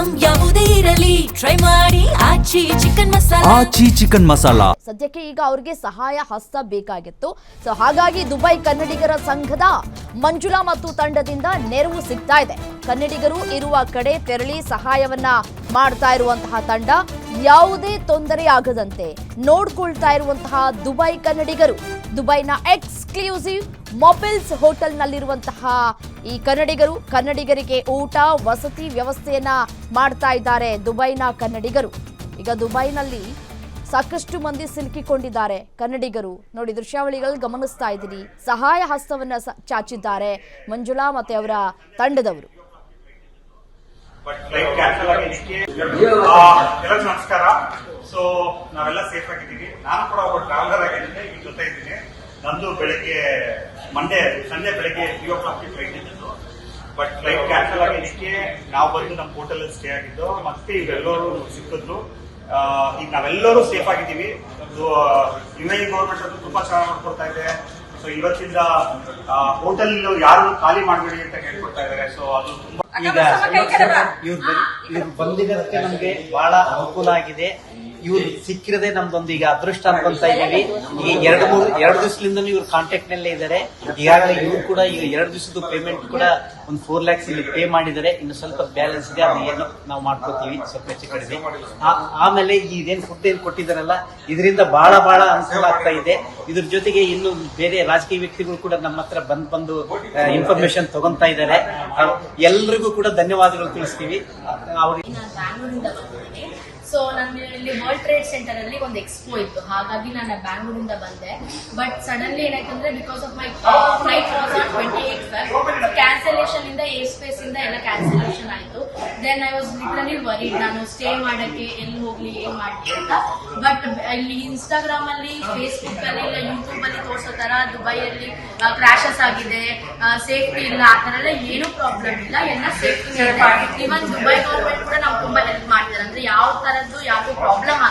Item ಯಾವುದೇ ಇರಲಿ try ಮಾಡಿ ಆಚಿ ಚಿಕನ್ ಮಸಾಲಾ. ಸದ್ಯಕ್ಕೆ ಈಗ ಅವ್ರಿಗೆ ಸಹಾಯ ಹಸ್ತ ಬೇಕಾಗಿತ್ತು. ಸೊ ಹಾಗಾಗಿ ದುಬೈ ಕನ್ನಡಿಗರ ಸಂಘದ ಮಂಜುಳಾ ಮತ್ತು ತಂಡದಿಂದ ನೆರವು ಸಿಗ್ತಾ ಇದೆ. ಕನ್ನಡಿಗರು ಇರುವ ಕಡೆ ತೆರಳಿ ಸಹಾಯವನ್ನ ಮಾಡ್ತಾ ಇರುವಂತಹ ತಂಡ ಯಾವುದೇ ತೊಂದರೆ ಆಗದಂತೆ ನೋಡ್ಕೊಳ್ತಾ ಇರುವಂತಹ ದುಬೈ ಕನ್ನಡಿಗರು. ದುಬೈನ ಎಕ್ಸ್ಕ್ಲೂಸಿವ್ ಮೊಬೈಲ್ಸ್ ಹೋಟೆಲ್ನಲ್ಲಿರುವಂತಹ ಈ ಕನ್ನಡಿಗರಿಗೆ ಊಟ ವಸತಿ ವ್ಯವಸ್ಥೆಯನ್ನ ಮಾಡ್ತಾ ಇದ್ದಾರೆ ದುಬೈನ ಕನ್ನಡಿಗರು. ಈಗ ದುಬೈನಲ್ಲಿ ಸಾಕಷ್ಟು ಮಂದಿ ಸಿಲುಕಿಕೊಂಡಿದ್ದಾರೆ ಕನ್ನಡಿಗರು. ನೋಡಿ, ದೃಶ್ಯಾವಳಿಗಳು ಗಮನಿಸ್ತಾ ಇದ್ದೀರಿ. ಸಹಾಯ ಹಸ್ತವನ್ನ ಚಾಚಿದ್ದಾರೆ ಮಂಜುಳಾ ಮತ್ತೆ ಅವರ ತಂಡದವರು. ನಮಸ್ಕಾರ. ಸೊ ನಾವೆಲ್ಲ ಸೇಫ್ ಆಗಿದ್ದೀವಿ. ನಾನು ಕೂಡ ಒಬ್ಬ ಟ್ರಾವೆಲರ್ ಆಗಿದ್ದೀನಿ, ಈ ಜೊತೆ ಇದ್ದೀನಿ. ನಂದು ಬೆಳಗ್ಗೆ ಸಂಡೇ ಬೆಳಗ್ಗೆ 3:00 ಫ್ಲೈಟ್ ಇದ್ದು. ಬಟ್ ಫ್ಲೈಟ್ ಕ್ಯಾನ್ಸಲ್ ಆಗಿದ್ದಕ್ಕೆ ನಾವು ಬಂದು ನಮ್ಮ ಹೋಟೆಲ್ ಸ್ಟೇ ಆಗಿದ್ದು. ಮತ್ತೆ ಇವೆಲ್ಲರೂ ಸಿಕ್ಕಿದ್ರು. ಈಗ ನಾವೆಲ್ಲರೂ ಸೇಫ್ ಆಗಿದ್ದೀವಿ. ಯುಎಇ ಗೌರ್ಮೆಂಟ್ ಅದು ತುಂಬಾ ಚೆನ್ನಾಗಿ ಮಾಡ್ಕೊಡ್ತಾ ಇದೆ. ಸೊ ಇವತ್ತಿಂದ ಹೋಟೆಲ್ ಯಾರು ಖಾಲಿ ಮಾಡಬೇಡಿ ಅಂತ ಹೇಳ್ಕೊಡ್ತಾ ಇದ್ದಾರೆ. ಸೊ ಅದು ತುಂಬಾ ಈಗ ಇವ್ರು ಬಂದಿರೋದಕ್ಕೆ ನಮ್ಗೆ ಬಹಳ ಅನುಕೂಲ ಆಗಿದೆ. ಇವ್ರು ಸಿಕ್ಕಿರದೆ ನಮ್ದೊಂದು ಈಗ ಅದೃಷ್ಟ ಅನ್ಕೊಂತ ಇದ್ದೀವಿ. ಈಗ ಎರಡು ದಿವಸದಿಂದ ಇವ್ರು ಕಾಂಟ್ಯಾಕ್ಟ್ ನಲ್ಲೇ ಇದ್ದಾರೆ. ಈಗಾಗಲೇ ಇವ್ರು ಕೂಡ ಈಗ 2 ದಿವಸದ ಪೇಮೆಂಟ್ ಕೂಡ ಒಂದು 4 lakhs ಇಲ್ಲಿ ಪೇ ಮಾಡಿದ್ದಾರೆ. ಇನ್ನು ಸ್ವಲ್ಪ ಬ್ಯಾಲೆನ್ಸ್ ಇದೆ, ಅದು ಏನು ನಾವು ಮಾಡ್ಕೋತೀವಿ ಸ್ವಲ್ಪ ಹೆಚ್ಚು ಕಡಿಮೆ. ಆಮೇಲೆ ಇದೇನು ಫುಡ್ ಏನ್ ಕೊಟ್ಟಿದಾರಲ್ಲ, ಇದರಿಂದ ಬಹಳ ಅನುಕೂಲ ಆಗ್ತಾ ಇದೆ. ಇದ್ರ ಜೊತೆಗೆ ಇನ್ನು ಬೇರೆ ರಾಜಕೀಯ ವ್ಯಕ್ತಿಗಳು ಕೂಡ ನಮ್ಮ ಹತ್ರ ಬಂದು ಇನ್ಫಾರ್ಮೇಶನ್ ತಗೊಂತಾ ಇದ್ದಾರೆ. ಎಲ್ರಿಗೂ ಕೂಡ ಧನ್ಯವಾದಗಳು ತಿಳಿಸ್ತೀವಿ. ಸೊ ನಾನು ಇಲ್ಲಿ ವರ್ಲ್ಡ್ ಟ್ರೇಡ್ ಸೆಂಟರ್ ಅಲ್ಲಿ ಒಂದು ಎಕ್ಸ್ಪೋ ಇತ್ತು, ಹಾಗಾಗಿ ನಾನು ಬ್ಯಾಂಗ್ಳೂರಿಂದ ಬಂದೆ. ಬಟ್ ಸಡನ್ಲಿ ಏನಾಯ್ತಂದ್ರೆ because of my flight was on 28 Feb, cancellation ಇಂದ ಏರ್ ಸ್ಪೇಸ್ ಇಂದ ಎಲ್ಲ ಕ್ಯಾನ್ಸಲೇಷನ್ ಆಯ್ತು. Then I was literally worried, ನಾನು ಸ್ಟೇ ಮಾಡಕ್ಕೆ ಎಲ್ಲಿ ಹೋಗ್ಲಿ ಏನ್ ಮಾಡ್ಲಿ ಅಂತ. ಬಟ್ ಇಲ್ಲಿ ಇನ್ಸ್ಟಾಗ್ರಾಮ್ ಅಲ್ಲಿ, ಫೇಸ್ಬುಕ್ ಅಲ್ಲಿ, ಇಲ್ಲ ಯೂಟ್ಯೂಬ್ ಅಲ್ಲಿ ತೋರ್ಸೋ ತರ ದುಬೈಯಲ್ಲಿ ಕ್ರಾಶಸ್ ಆಗಿದೆ, ಸೇಫ್ಟಿ ಇಲ್ಲ, ಆ ತರ ಎಲ್ಲ ಏನೂ ಪ್ರಾಬ್ಲಮ್ ಇಲ್ಲ, ಎಲ್ಲ ಸೇಫ್ಟಿ ಇದೆ. ಇವನ್ ದುಬೈ ಗೌರ್ಮೆಂಟ್ ಕೂಡ ನಾವು ತುಂಬಾ ಹೆಲ್ಪ್ ಮಾಡ್ತಾರೆ. ಅಂದ್ರೆ ಯಾವ ತರದ್ದು ಯಾವ್ದು ಪ್ರಾಬ್ಲಮ್